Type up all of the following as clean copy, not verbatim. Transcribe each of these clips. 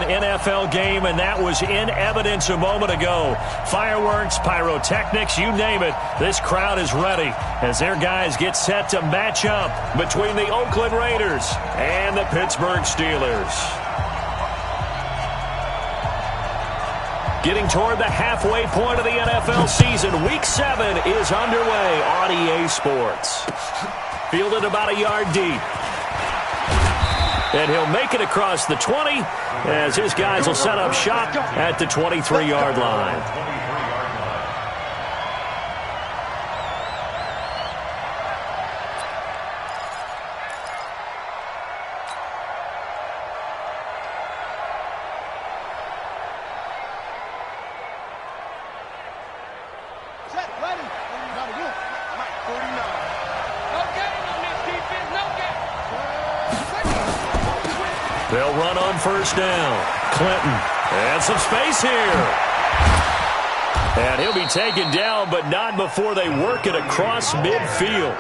NFL game, and that was in evidence a moment ago. Fireworks, pyrotechnics, you name it. This crowd is ready as their guys get set to match up between the Oakland Raiders and the Pittsburgh Steelers. Getting toward the halfway point of the NFL season, Week 7 is underway on EA Sports. Fielded about a yard deep. And he'll make it across the 20 as his guys will set up shop at the 23-yard line. They'll run on first down. Clinton. And some space here. And he'll be taken down, but not before they work it across midfield.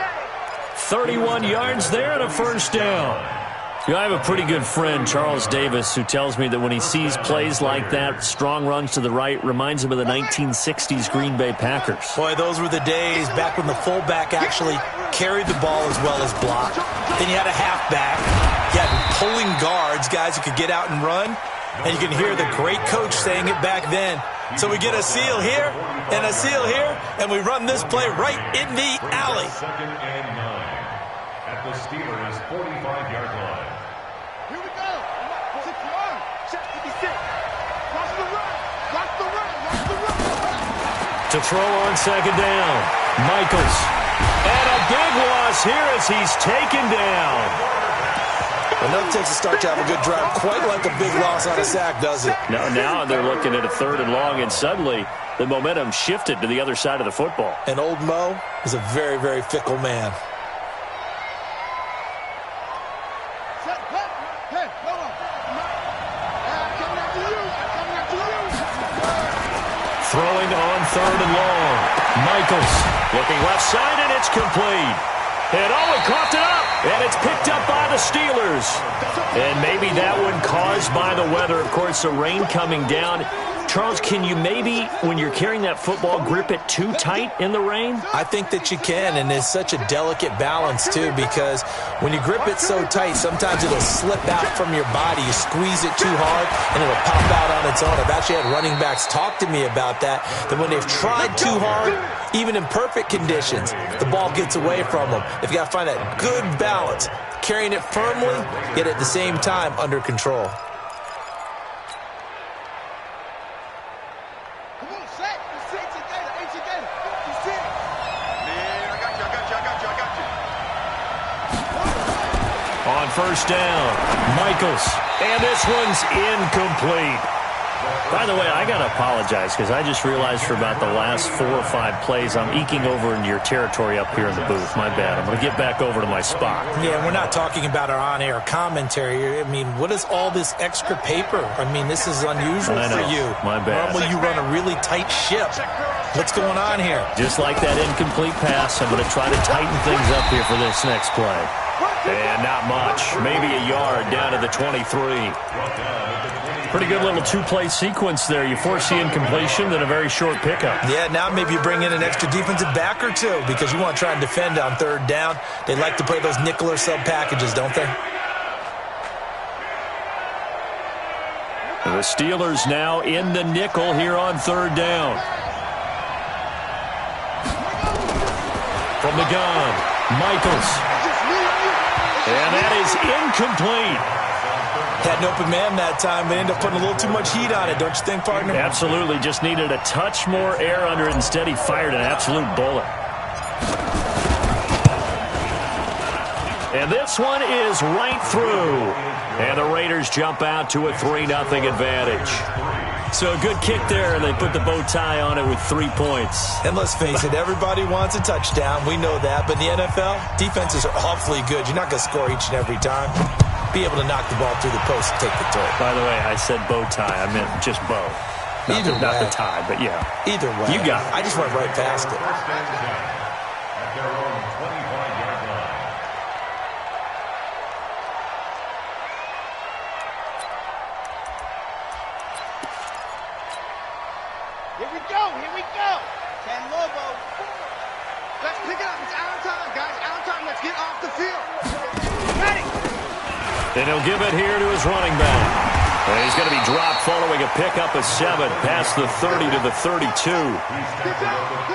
31 yards there and a first down. You know, I have a pretty good friend, Charles Davis, who tells me that when he sees plays like that, strong runs to the right, reminds him of the 1960s Green Bay Packers. Boy, those were the days back when the fullback actually carried the ball as well as blocked. Then you had a halfback. You had pulling guards, guys who could get out and run. And you can hear the great coach saying it back then. So we get a seal here and a seal here, and we run this play right in the alley. 2nd and 9 at the Steelers' 45-yard line. Here we go. Check 56. Watch the run. Watch the run. Watch the run. To throw on second down. Michaels. And a big loss here as he's taken down. Enough takes to start to have a good drive. Quite like a big loss on a sack, does it? Now they're looking at a 3rd and long, and suddenly the momentum shifted to the other side of the football. And old Mo is a very, very fickle man. Throwing on 3rd and long. Michaels looking left side, and it's complete. And he coughed it up, and it's picked up by the Steelers. And maybe that one caused by the weather. Of course, the rain coming down. Charles, can you maybe, when you're carrying that football, grip it too tight in the rain? I think that you can, and it's such a delicate balance, too, because when you grip it so tight, sometimes it'll slip out from your body. You squeeze it too hard, and it'll pop out on its own. I've actually had running backs talk to me about that when they've tried too hard, even in perfect conditions, the ball gets away from them. They've got to find that good balance, carrying it firmly, yet at the same time under control. On first down, Michaels. And this one's incomplete. By the way, I got to apologize because I just realized for about the last 4 or 5 plays, I'm eking over into your territory up here in the booth. My bad. I'm going to get back over to my spot. Yeah, we're not talking about our on-air commentary. I mean, what is all this extra paper? I mean, this is unusual for you. My bad. Normally you run a really tight ship. What's going on here? Just like that incomplete pass, I'm going to try to tighten things up here for this next play. And not much. Maybe a yard down to the 23. Pretty good little 2-play sequence there. You force the incompletion, then a very short pickup. Yeah, now maybe you bring in an extra defensive back or two because you want to try and defend on 3rd down. They like to play those nickel or sub packages, don't they? The Steelers now in the nickel here on 3rd down. From the gun, Michaels. And that is incomplete. Had an open man that time, but ended up putting a little too much heat on it, don't you think, partner? Absolutely. Just needed a touch more air under it. Instead, he fired an absolute bullet. And this one is right through. And the Raiders jump out to a 3-0 advantage. So a good kick there, and they put the bow tie on it with 3 points. And let's face it, everybody wants a touchdown. We know that. But in the NFL, defenses are awfully good. You're not going to score each and every time. Be able to knock the ball through the post and take the throw. By the way, I said bow tie. I meant just bow. Not the tie, but yeah. Either way. You got it. I just went right past it. At their own 25-yard line. 2 Here we go, here we go. Ken Lobo. Let's pick it up. It's out of time, guys. Out of time. Let's get off the field. Ready. And he'll give it here to his running back. And he's going to be dropped following a pickup of 7 past the 30 to the 32.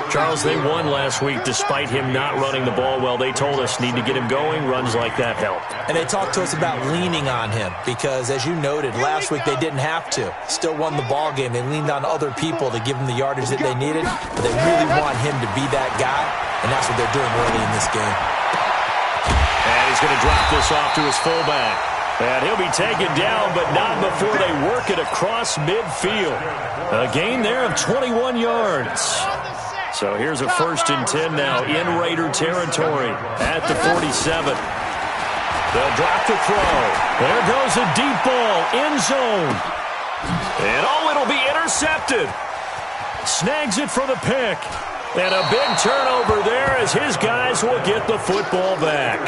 Charles, they won last week despite him not running the ball well. They told us need to get him going. Runs like that help. And they talked to us about leaning on him because, as you noted, last week they didn't have to. Still won the ball game. They leaned on other people to give them the yardage that they needed. But they really want him to be that guy, and that's what they're doing early in this game. And he's going to drop this off to his fullback. And he'll be taken down, but not before they work it across midfield. A gain there of 21 yards. So here's a 1st and 10 now in Raider territory at the 47. They'll drop the throw. There goes a deep ball, end zone. And it'll be intercepted. Snags it for the pick. And a big turnover there as his guys will get the football back.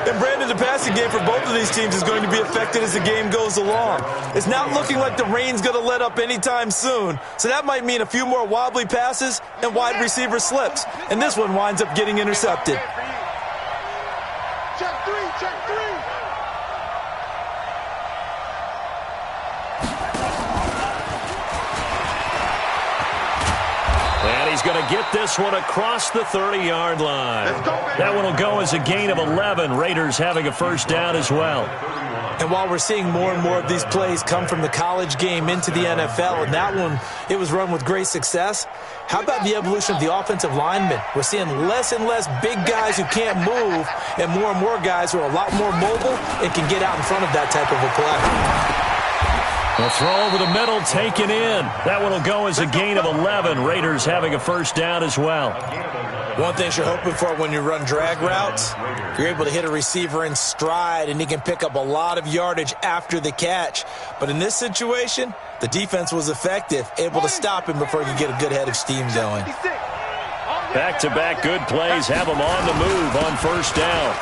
And Brandon, the passing game for both of these teams is going to be affected as the game goes along. It's not looking like the rain's going to let up anytime soon. So that might mean a few more wobbly passes and wide receiver slips. And this one winds up getting intercepted. Check three, check three. And he's going to get this one across the 30-yard line. That one will go as a gain of 11. Raiders having a 1st down as well. And while we're seeing more and more of these plays come from the college game into the NFL, and that one, it was run with great success, how about the evolution of the offensive linemen? We're seeing less and less big guys who can't move and more guys who are a lot more mobile and can get out in front of that type of a play. A throw over the middle, taken in. That one will go as a gain of 11. Raiders having a 1st down as well. One thing you're hoping for when you run drag routes, you're able to hit a receiver in stride, and he can pick up a lot of yardage after the catch. But in this situation, the defense was effective, able to stop him before he could get a good head of steam going. Back-to-back good plays have him on the move on 1st down.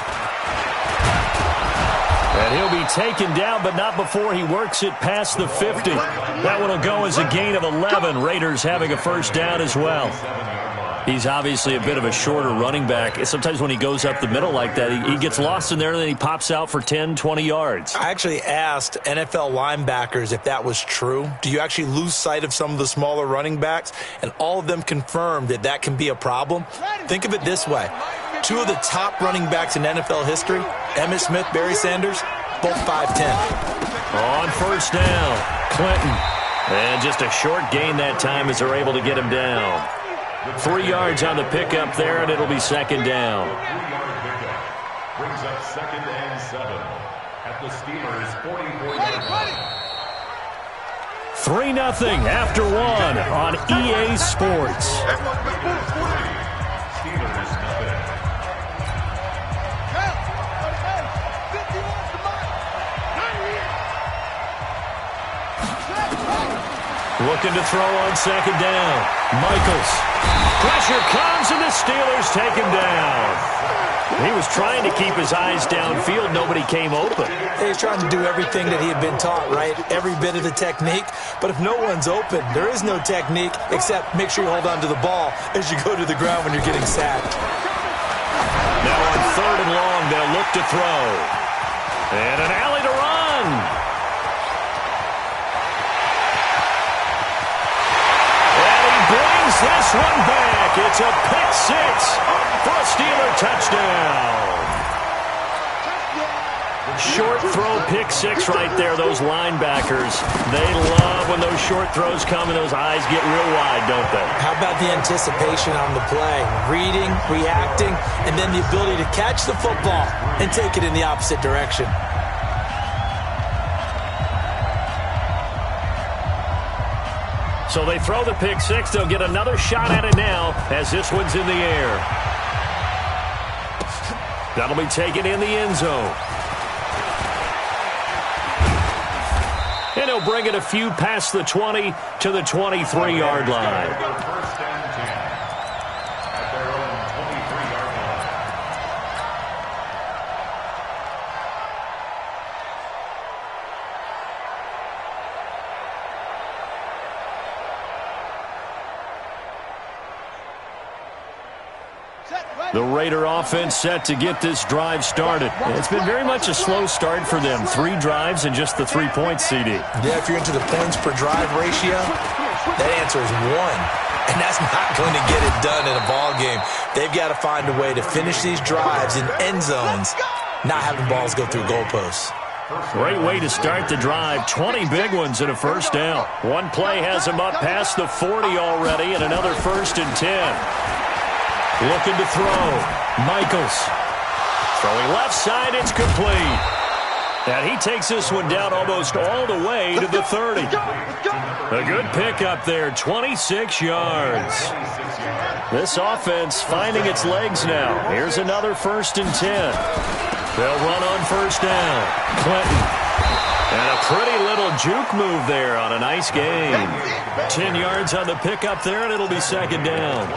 And he'll be taken down, but not before he works it past the 50. That one will go as a gain of 11. Raiders having a 1st down as well. He's obviously a bit of a shorter running back. Sometimes when he goes up the middle like that, he gets lost in there, and then he pops out for 10, 20 yards. I actually asked NFL linebackers if that was true. Do you actually lose sight of some of the smaller running backs? And all of them confirmed that that can be a problem. Think of it this way. 2 of the top running backs in NFL history, Emmitt Smith, Barry Sanders, both 5'10". On 1st down, Clinton. And just a short gain that time as they're able to get him down. 3 yards on the pickup there, and it'll be 2nd down. 3-yard pickup brings up 2nd and 7 at the Steelers' 44-yard line. 3-0 after 1 on EA Sports. Steelers nothing. Looking to throw on 2nd down. Michaels. Pressure comes, and the Steelers take him down. He was trying to keep his eyes downfield. Nobody came open. He's trying to do everything that he had been taught, right? Every bit of the technique. But if no one's open, there is no technique except make sure you hold on to the ball as you go to the ground when you're getting sacked. Now on 3rd and long, they'll look to throw. And an alley to run. This one back. It's a pick 6 for a Steeler touchdown. Short throw, pick 6 right there. Those linebackers, they love when those short throws come and those eyes get real wide, don't they? How about the anticipation on the play? Reading, reacting, and then the ability to catch the football and take it in the opposite direction. So they throw the pick 6. They'll get another shot at it now as this one's in the air. That'll be taken in the end zone. And he'll bring it a few past the 20 to the 23-yard line. 1st and 10 at their own 23-yard line. The Raider offense set to get this drive started. It's been very much a slow start for them. 3 drives and just the 3 points, CD. Yeah, if you're into the points per drive ratio, that answer is 1. And that's not going to get it done in a ball game. They've got to find a way to finish these drives in end zones, not having balls go through goalposts. Great way to start the drive. 20 big ones and a first down. One play has him up past the 40 already, and another 1st and 10. Looking to throw. Michaels. Throwing left side, it's complete. And he takes this one down almost all the way to the 30. A good pickup there, 26 yards. This offense finding its legs now. Here's another 1st and 10. They'll run on 1st down. Clinton. And a pretty little juke move there on a nice game. 10 yards on the pickup there, and it'll be 2nd down.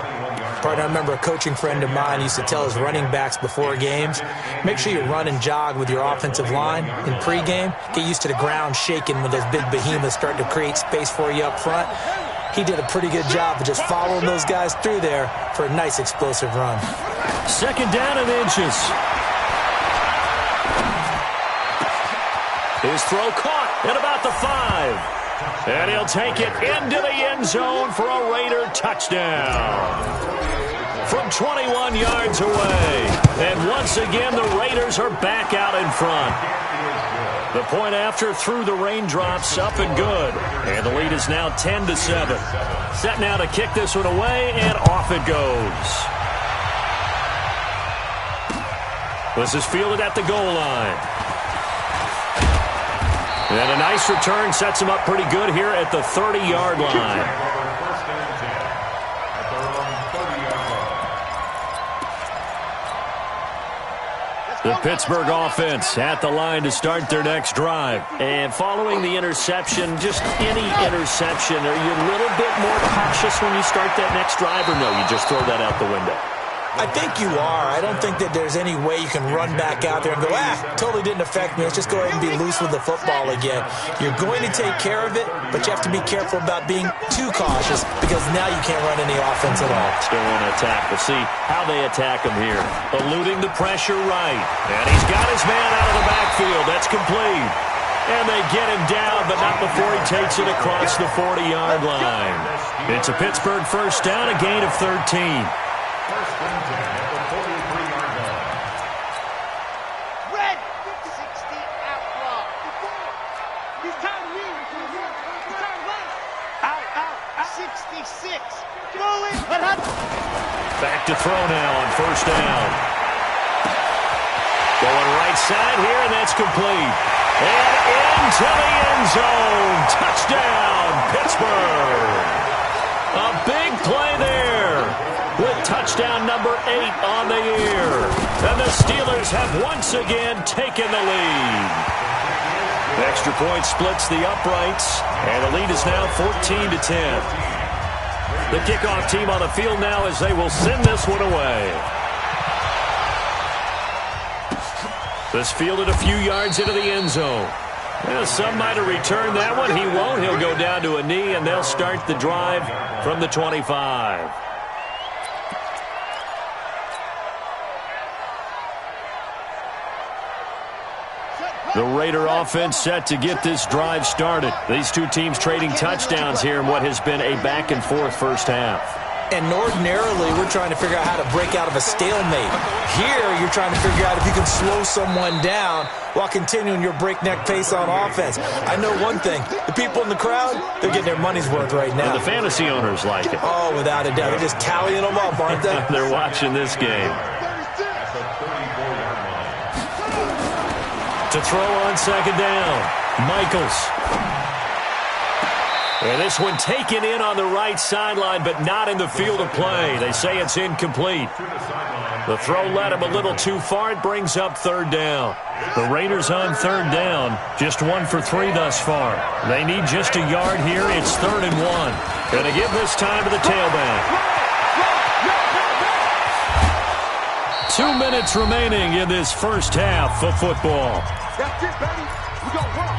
Partner, I remember a coaching friend of mine used to tell his running backs before games, make sure you run and jog with your offensive line in pregame. Get used to the ground shaking when those big behemoths start to create space for you up front. He did a pretty good job of just following those guys through there for a nice explosive run. 2nd down and inches. His throw caught at about the 5. And he'll take it into the end zone for a Raider touchdown. From 21 yards away. And once again, the Raiders are back out in front. The point after through the raindrops, up and good. And the lead is now 10-7. Set now to kick this one away, and off it goes. This is fielded at the goal line. And a nice return sets him up pretty good here at the 30-yard line. The Pittsburgh offense at the line to start their next drive. And following the interception, just any interception, are you a little bit more cautious when you start that next drive, or no, you just throw that out the window? I think you are. I don't think that there's any way you can run back out there and go, totally didn't affect me. Let's just go ahead and be loose with the football again. You're going to take care of it, but you have to be careful about being too cautious because now you can't run any offense at all. Still want to attack. We'll see how they attack him here. Eluding the pressure right. And he's got his man out of the backfield. That's complete. And they get him down, but not before he takes it across the 40-yard line. It's a Pittsburgh first down, a gain of 13. First and 10 at the 43-yard line. Red 60 out block. He's trying to leave. He's trying to run. Out. 66. Throw it. Back to throw now on first down. Going right side here, and that's complete. And into the end zone. Touchdown, Pittsburgh. A big play there, with touchdown number 8 on the year. And the Steelers have once again taken the lead. Extra point splits the uprights, and the lead is now 14-10. The kickoff team on the field now as they will send this one away. This fielded a few yards into the end zone. Well, some might have returned that one. He won't. He'll go down to a knee, and they'll start the drive from the 25. The Raider offense set to get this drive started. These two teams trading touchdowns here in what has been a back-and-forth first half. And ordinarily, we're trying to figure out how to break out of a stalemate. Here, you're trying to figure out if you can slow someone down while continuing your breakneck pace on offense. I know one thing. The people in the crowd, they're getting their money's worth right now. And the fantasy owners like it. Oh, without a doubt. They're just tallying them up, aren't they? They're watching this game. To throw on second down, Michaels. And this one taken in on the right sideline, but not in the field of play. They say it's incomplete. The throw led him a little too far. It brings up third down. The Raiders on third down, just 1 for 3 thus far. They need just a yard here. It's 3rd and 1. Going to give this time to the tailback. 2 minutes remaining in this first half of football. That's it, baby. We go run.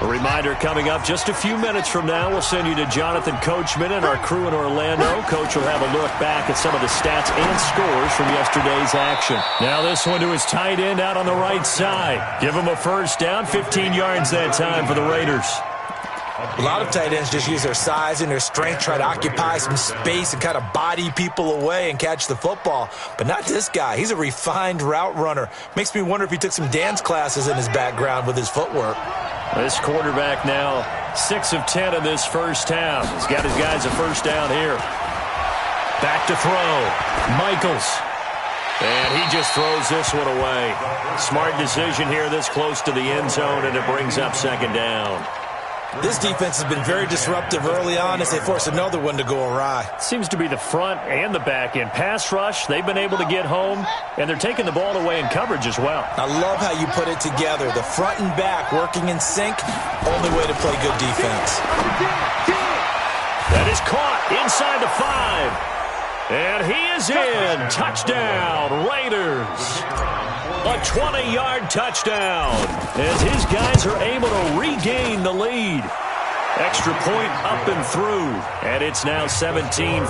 A reminder coming up just a few minutes from now, we'll send you to Jonathan Coachman and our crew in Orlando. Coach will have a look back at some of the stats and scores from yesterday's action. Now this one to his tight end out on the right side. Give him a first down, 15 yards that time for the Raiders. A lot of tight ends just use their size and their strength, try to occupy some space and kind of body people away and catch the football. But not this guy. He's a refined route runner. Makes me wonder if he took some dance classes in his background with his footwork. This quarterback now 6 of 10 in this first half. He's got his guys a first down here. Back to throw. Michaels. And he just throws this one away. Smart decision here this close to the end zone, and it brings up second down. This defense has been very disruptive early on as they force another one to go awry. Seems to be the front and the back end. Pass rush, they've been able to get home, and they're taking the ball away in coverage as well. I love how you put it together. The front and back working in sync, only way to play good defense. That is caught inside the 5. And he is in. Touchdown, Raiders. A 20-yard touchdown as his guys are able to regain the lead. Extra point up and through, and it's now 17-14.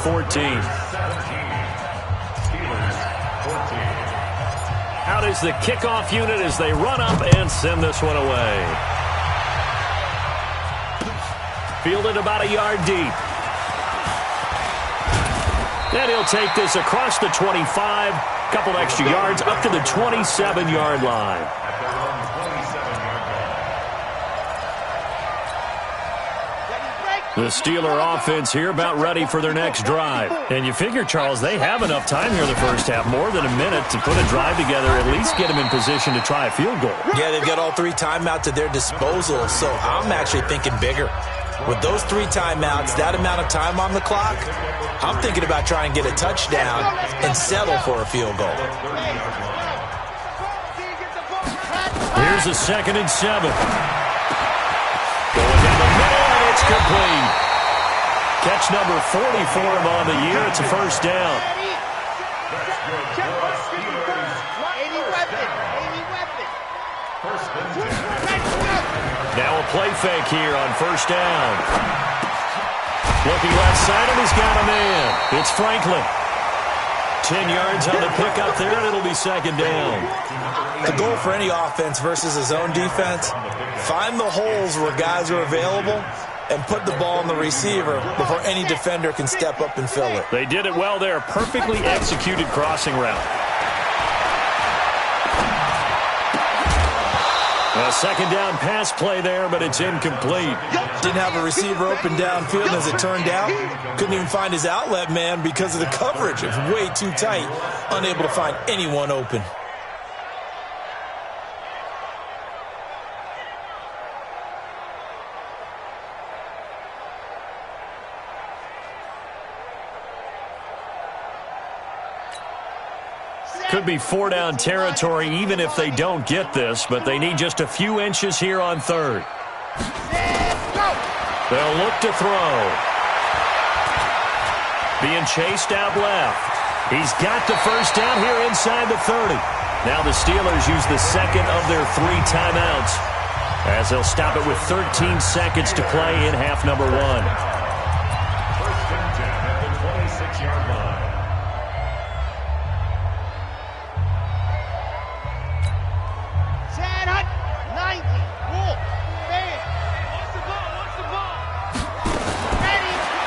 Out is the kickoff unit as they run up and send this one away. Fielded about a yard deep. And he'll take this across the 25. Couple extra yards up to the 27-yard line. The Steeler offense here about ready for their next drive. And you figure, Charles, they have enough time here in the first half, more than a minute, to put a drive together, at least get them in position to try a field goal. Yeah, they've got all 3 timeouts at their disposal, so I'm actually thinking bigger. With those 3 timeouts, that amount of time on the clock, I'm thinking about trying to get a touchdown and settle for a field goal. Here's a 2nd and 7. Going down the middle, and it's complete. Catch number 40 for him on the year. It's a first down. Now a play fake here on first down. Looking left side, and he's got a man. It's Franklin. 10 yards on the pickup there, and it'll be second down. The goal for any offense versus a zone defense, find the holes where guys are available and put the ball on the receiver before any defender can step up and fill it. They did it well there. Perfectly executed crossing route. A second down pass play there, but it's incomplete. Didn't have a receiver open downfield as it turned out. Couldn't even find his outlet man because of the coverage. It was way too tight. Unable to find anyone open. Could be 4-down territory even if they don't get this, but they need just a few inches here on third. They'll look to throw. Being chased out left. He's got the first down here inside the 30. Now the Steelers use the second of their 3 timeouts as they'll stop it with 13 seconds to play in half number 1. First and 10 at the 26-yard line.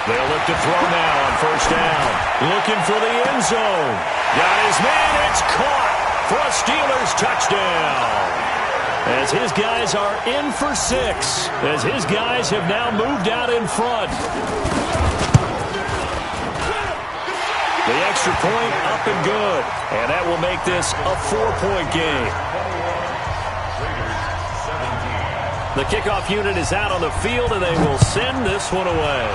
They'll look to throw now on first down. Looking for the end zone. Got his man. It's caught for a Steelers touchdown. As his guys are in for 6. As his guys have now moved out in front. The extra point up and good. And that will make this a 4-point game. The kickoff unit is out on the field, and they will send this one away.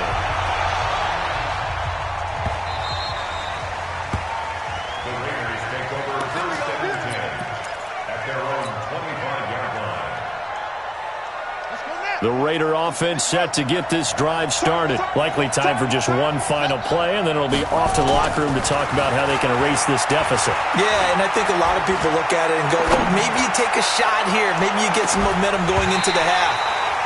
The Raider offense set to get this drive started. Likely time for just one final play, and then it'll be off to the locker room to talk about how they can erase this deficit. Yeah, and I think a lot of people look at it and go, well, maybe you take a shot here. Maybe you get some momentum going into the half.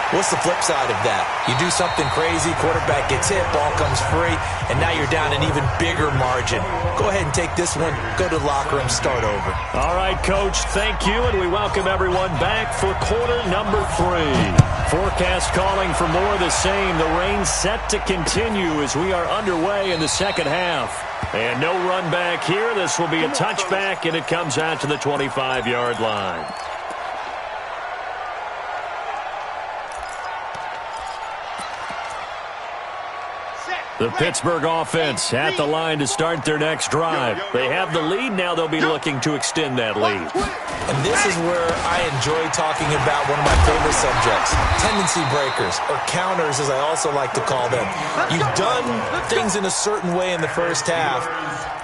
What's the flip side of that? You do something crazy, quarterback gets hit, ball comes free, and now you're down an even bigger margin. Go ahead and take this one, go to the locker room, start over. All right, Coach, thank you, and we welcome everyone back for quarter number 3. Forecast calling for more of the same. The rain set to continue as we are underway in the second half. And no run back here. This will be a touchback, and it comes out to the 25-yard line. The Pittsburgh offense at the line to start their next drive. They have the lead. Now they'll be looking to extend that lead. And this is where I enjoy talking about one of my favorite subjects, tendency breakers, or counters as I also like to call them. You've done things in a certain way in the first half,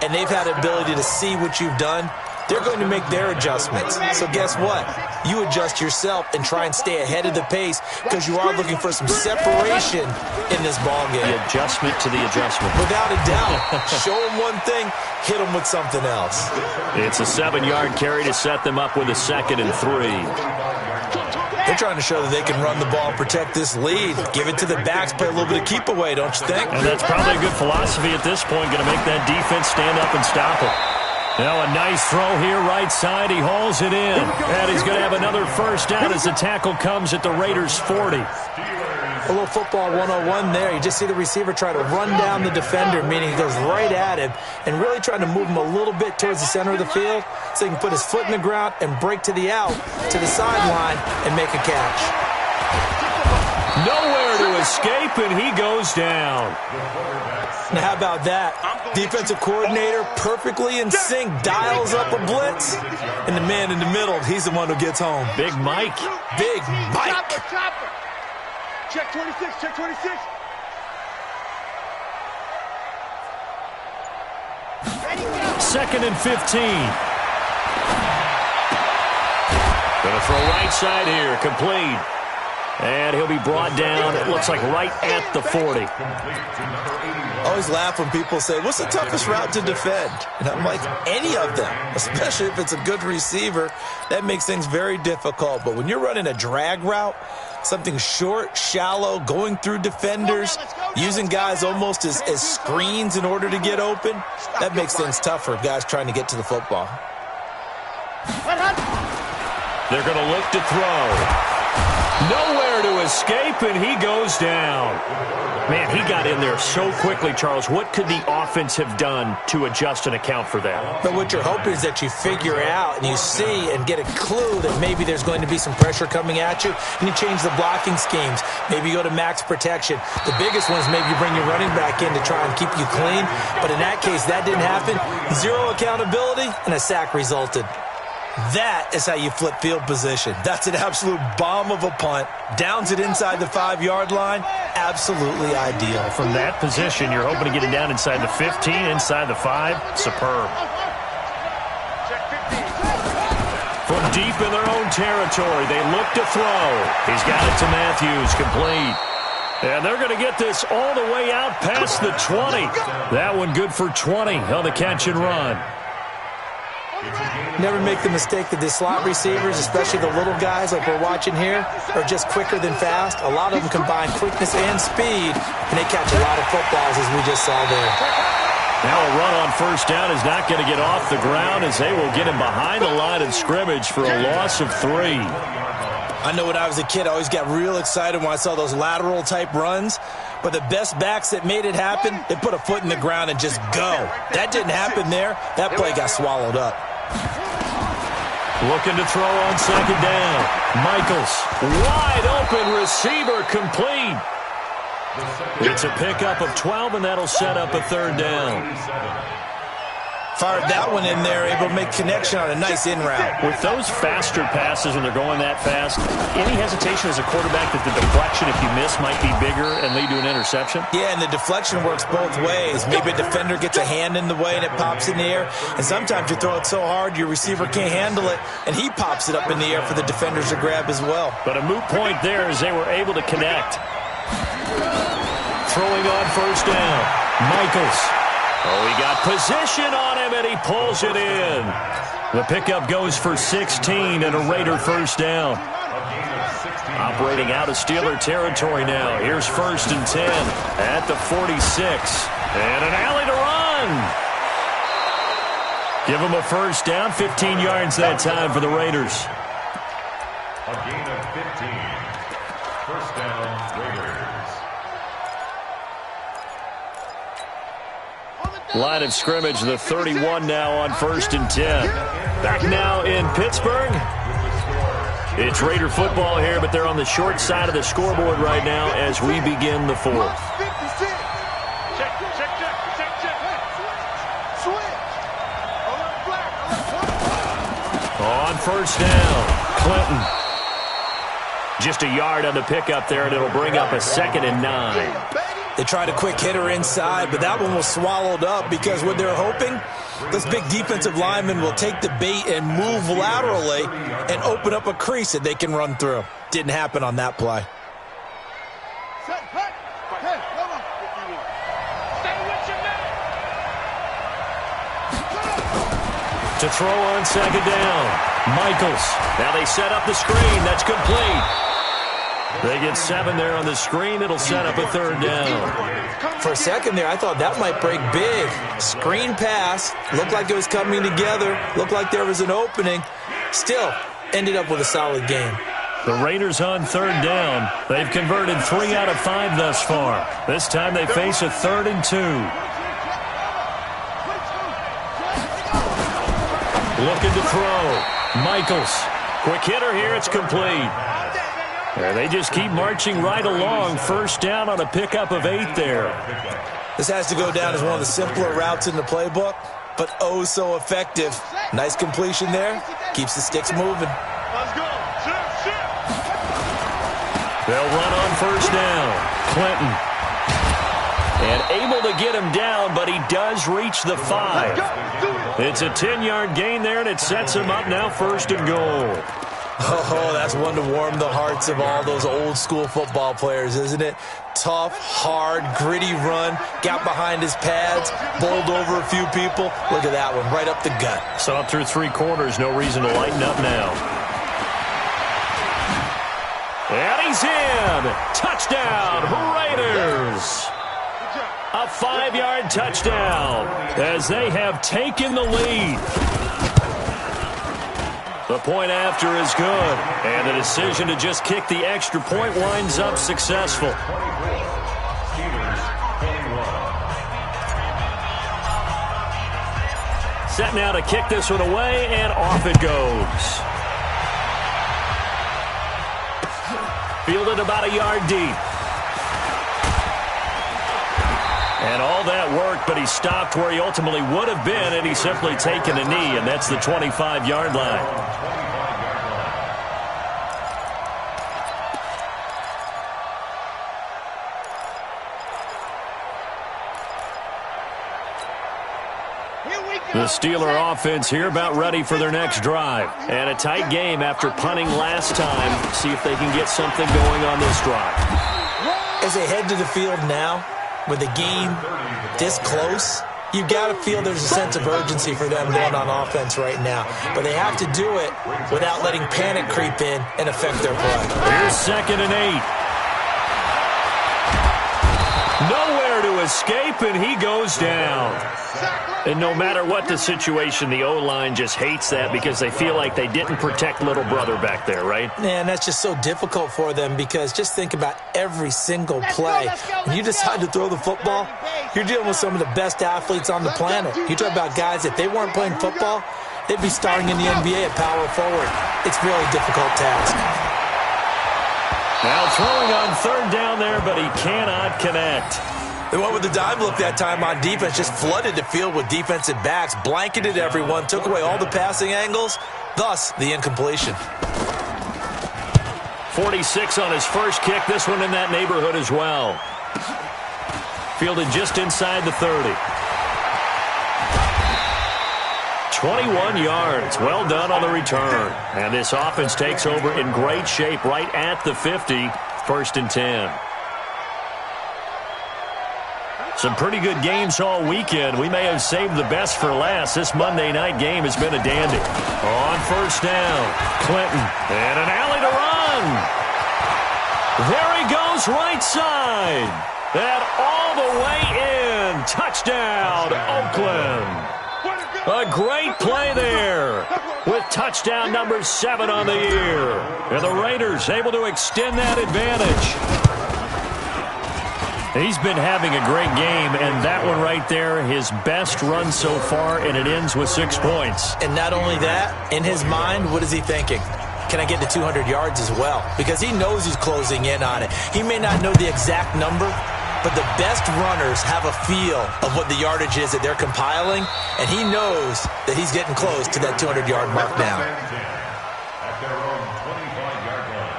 and they've had the ability to see what you've done. They're going to make their adjustments. So guess what? You adjust yourself and try and stay ahead of the pace because you are looking for some separation in this ballgame. The adjustment to the adjustment. Without a doubt. Show them one thing, hit them with something else. It's a 7-yard carry to set them up with a 2nd and 3. They're trying to show that they can run the ball and protect this lead. Give it to the backs, play a little bit of keep away, don't you think? And that's probably a good philosophy at this point, going to make that defense stand up and stop it. Now a nice throw here, right side. He hauls it in. And he's going to have another first down as the tackle comes at the Raiders' 40. A little football 101 there. You just see the receiver try to run down the defender, meaning he goes right at him, and really trying to move him a little bit towards the center of the field so he can put his foot in the ground and break to the out, to the sideline, and make a catch. Nowhere to escape, and he goes down. Now, how about that? Defensive coordinator perfectly in sync, dials up a blitz, and the man in the middle, he's the one who gets home. Big Mike. Big Mike. Chopper. Check 26, check 26. Second and 15. Going to throw right side here, complete. And he'll be brought down, it looks like right at the 40. I always laugh when people say, what's the toughest route to defend? And I'm like, any of them, especially if it's a good receiver. That makes things very difficult. But when you're running a drag route, something short, shallow, going through defenders, using guys almost as screens in order to get open, that makes things tough for guys trying to get to the football. They're going to look to throw. Nowhere to escape, and he goes down. Man, he got in there so quickly, Charles. What could the offense have done to adjust and account for that? But what you're hoping is that you figure out and you see and get a clue that maybe there's going to be some pressure coming at you, and you change the blocking schemes. Maybe you go to max protection. The biggest one is maybe you bring your running back in to try and keep you clean. But in that case, that didn't happen. Zero accountability, and a sack resulted. That is how you flip field position. That's an absolute bomb of a punt. Downs it inside the 5-yard line. Absolutely ideal. From that position, you're hoping to get it down inside the 15, inside the 5. Superb. From deep in their own territory, they look to throw. He's got it to Matthews, complete. And they're going to get this all the way out past the 20. That one good for 20 on the catch and run. Never make the mistake that the slot receivers, especially the little guys like we're watching here, are just quicker than fast. A lot of them combine quickness and speed, and they catch a lot of footballs, as we just saw there. Now a run on first down is not going to get off the ground as they will get him behind the line of scrimmage for a loss of 3. I know when I was a kid, I always got real excited when I saw those lateral-type runs. But the best backs that made it happen, they put a foot in the ground and just go. That didn't happen there. That play got swallowed up. Looking to throw on second down. Michaels, wide open receiver, complete. It's a pickup of 12, and that'll set up a third down. Fired that one in there, able to make connection on a nice in route. With those faster passes when they're going that fast, any hesitation as a quarterback that the deflection, if you miss, might be bigger and lead to an interception? Yeah, and the deflection works both ways. Maybe a defender gets a hand in the way and it pops in the air. And sometimes you throw it so hard your receiver can't handle it, and he pops it up in the air for the defenders to grab as well. But a moot point there as they were able to connect. Throwing on first down. Michaels. Oh, he got position on him, and he pulls it in. The pickup goes for 16 and a Raider first down. Operating out of Steeler territory now. Here's 1st and 10 at the 46. And an alley to run. Give them a first down, 15 yards that time for the Raiders. A gain of 15. First down, Raiders. Line of scrimmage, the 31 now on 1st and 10. Back now in Pittsburgh. It's Raider football here, but they're on the short side of the scoreboard right now as we begin the 4th. On 1st down, Clinton. Just a yard on the pickup there, and it'll bring up a 2nd and 9. They tried a quick hitter inside, but that one was swallowed up because what they're hoping, this big defensive lineman will take the bait and move laterally and open up a crease that they can run through. Didn't happen on that play. To throw on 2nd down, Michaels. Now they set up the screen. That's complete. They get 7 there on the screen. It'll set up a 3rd down. For a second there, I thought that might break big. Screen pass. Looked like it was coming together. Looked like there was an opening. Still, ended up with a solid game. The Raiders on 3rd down. They've converted 3 out of 5 thus far. This time they face a 3rd and 2. Looking to throw. Michaels. Quick hitter here. It's complete. And they just keep marching right along. First down on a pickup of 8 there. This has to go down as one of the simpler routes in the playbook, but oh so effective. Nice completion there. Keeps the sticks moving. Let's go. They'll run on 1st down. Clinton. And able to get him down, but he does reach the 5. It's a 10-yard gain there, and it sets him up now 1st and goal. Oh, that's one to warm the hearts of all those old-school football players, isn't it? Tough, hard, gritty run, got behind his pads, bowled over a few people. Look at that one, right up the gut. Saw it through 3 quarters, no reason to lighten up now. And he's in! Touchdown, Raiders! A 5-yard touchdown as they have taken the lead. The point after is good, and the decision to just kick the extra point winds up successful. Set now to kick this one away, and off it goes. Fielded about a yard deep. And all that worked, but he stopped where he ultimately would have been, and he's simply taken a knee, and that's the 25-yard line. The Steeler offense here about ready for their next drive. And a tight game after punting last time. See if they can get something going on this drive. As they head to the field now, with the game this close, you've got to feel there's a sense of urgency for them going on offense right now. But they have to do it without letting panic creep in and affect their play. Here's 2nd and 8. Nowhere to escape, and he goes down. And no matter what the situation, the O-line just hates that because they feel like they didn't protect little brother back there, right? Man, that's just so difficult for them because just think about every single play. When you decide to throw the football, you're dealing with some of the best athletes on the planet. You talk about guys, if they weren't playing football, they'd be starring in the NBA at power forward. It's a really difficult task. Now throwing on 3rd down there, but he cannot connect. They went with the dime look that time on defense, just flooded the field with defensive backs, blanketed everyone, took away all the passing angles, thus the incompletion. 46 on his first kick, this one in that neighborhood as well. Fielded just inside the 30. 21 yards, well done on the return. And this offense takes over in great shape right at the 50, 1st and 10. Some pretty good games all weekend. We may have saved the best for last. This Monday night game has been a dandy. On 1st down, Clinton. And an alley to run. There he goes right side. And all the way in. Touchdown, Oakland. A great play there with touchdown number 7 on the year. And the Raiders able to extend that advantage. He's been having a great game, and that one right there, his best run so far, and it ends with 6 points. And not only that, in his mind, what is he thinking? Can I get to 200 yards as well? Because he knows he's closing in on it. He may not know the exact number, but the best runners have a feel of what the yardage is that they're compiling, and he knows that he's getting close to that 200-yard mark now. At their own 25-yard line.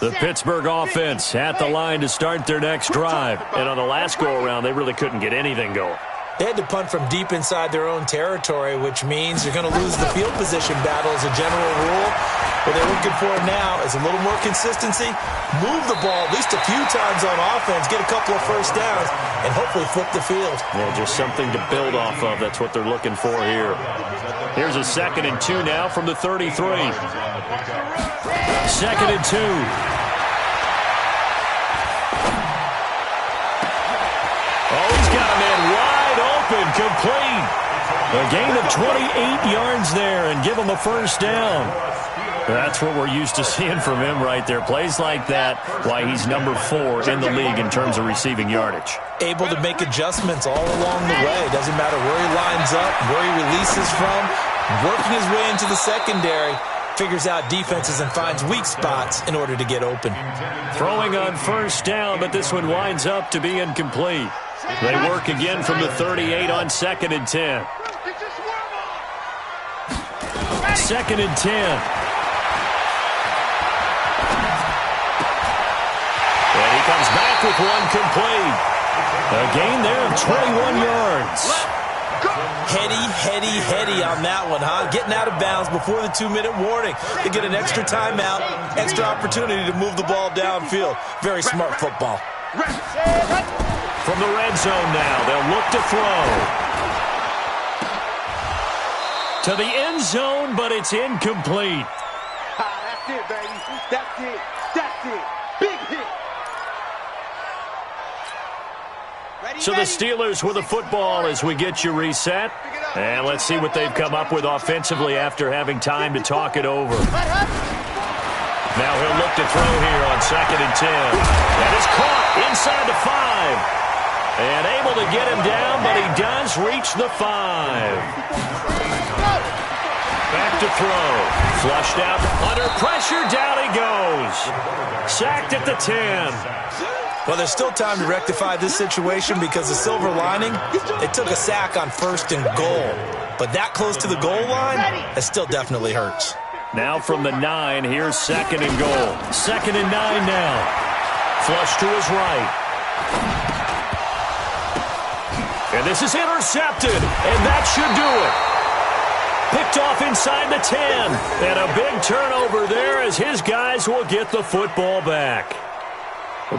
The Pittsburgh offense at the line to start their next drive. And on the last go-around, they really couldn't get anything going. They had to punt from deep inside their own territory, which means they're going to lose the field position battle as a general rule. What they're looking for now is a little more consistency, move the ball at least a few times on offense, get a couple of first downs, and hopefully flip the field. Yeah, just something to build off of. That's what they're looking for here. Here's a 2nd and 2 now from the 33. 2nd and 2. Oh, he's got a man wide open, complete. A gain of 28 yards there and give him a first down. That's what we're used to seeing from him right there. Plays like that, why he's number 4 in the league in terms of receiving yardage. Able to make adjustments all along the way. Doesn't matter where he lines up, where he releases from. Working his way into the secondary. Figures out defenses and finds weak spots in order to get open. Throwing on first down, but this one winds up to be incomplete. They work again from the 38 on 2nd and 10. 2nd and 10. And he comes back with one complete. A gain there of 21 yards. Heady on that one, huh? Getting out of bounds before the 2-minute warning. They get an extra timeout, extra opportunity to move the ball downfield. Very smart football. From the red zone now, they'll look to throw. To the end zone, but it's incomplete. That's it, baby. That's it. That's it. Big hit. So the Steelers with the football as we get you reset. And let's see what they've come up with offensively after having time to talk it over. Now he'll look to throw here on 2nd and 10. That is caught inside the 5. And able to get him down, but he does reach the 5. Back to throw. Flushed out. Under pressure. Down he goes. Sacked at the 10. Well, there's still time to rectify this situation because the silver lining, they took a sack on 1st and goal. But that close to the goal line, that still definitely hurts. Now from the 9, here's 2nd and goal. 2nd and 9 now. Flush to his right. And this is intercepted, and that should do it. Picked off inside the 10. And a big turnover there as his guys will get the football back.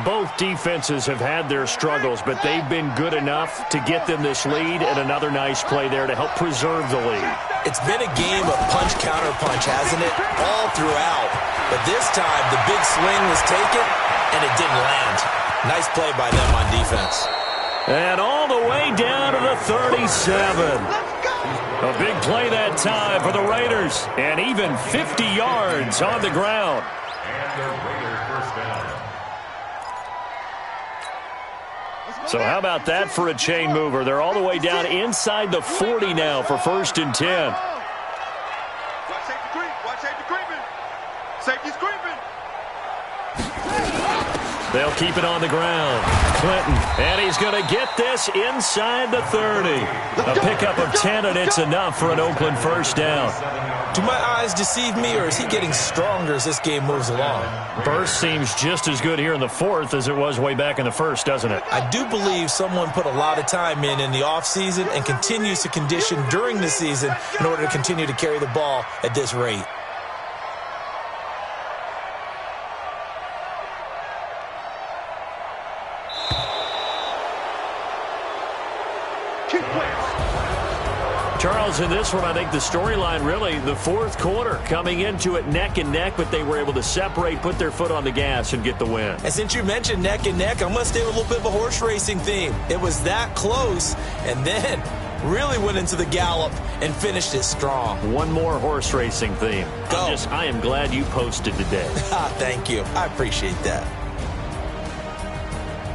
Both defenses have had their struggles, but they've been good enough to get them this lead, and another nice play there to help preserve the lead. It's been a game of punch-counter-punch, hasn't it? All throughout. But this time, the big swing was taken, and it didn't land. Nice play by them on defense. And all the way down to the 37. A big play that time for the Raiders, and even 50 yards on the ground. And the Raiders first down. So how about that for a chain mover? They're all the way down inside the 40 now for 1st and 10. Watch safety creep. Watch safety creeping. Safety's creeping. They'll keep it on the ground. Clinton, and he's going to get this inside the 30. A pickup of 10, and it's enough for an Oakland first down. Do my eyes deceive me, or is he getting stronger as this game moves along? Burst seems just as good here in the 4th as it was way back in the 1st, doesn't it? I do believe someone put a lot of time in the offseason and continues to condition during the season in order to continue to carry the ball at this rate. Charles, in this one, I think the storyline really, the fourth quarter, coming into it neck and neck, but they were able to separate, put their foot on the gas, and get the win. And since you mentioned neck and neck, I'm going to stay with a little bit of a horse racing theme. It was that close, and then really went into the gallop and finished it strong. One more horse racing theme. Go. I am glad you posted today. Thank you. I appreciate that.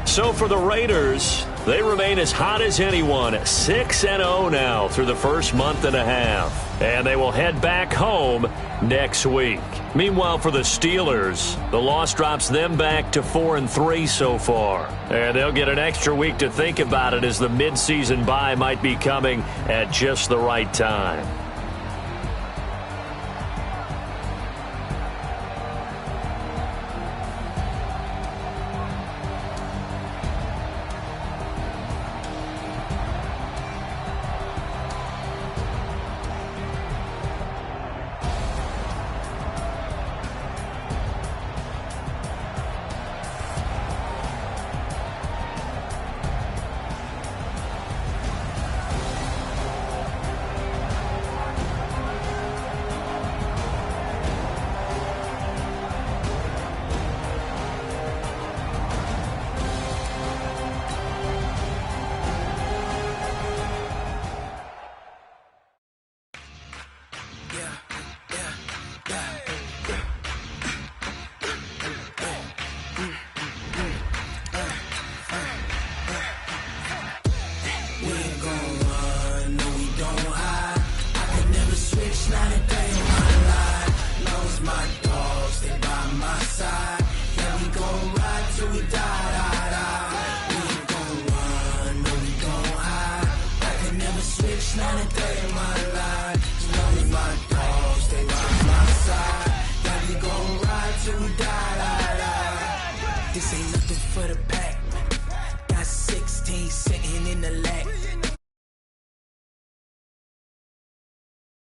So for the Raiders, they remain as hot as anyone, 6-0 now through the first month and a half. And they will head back home next week. Meanwhile, for the Steelers, the loss drops them back to 4-3 so far. And they'll get an extra week to think about it, as the midseason bye might be coming at just the right time. This ain't nothing for the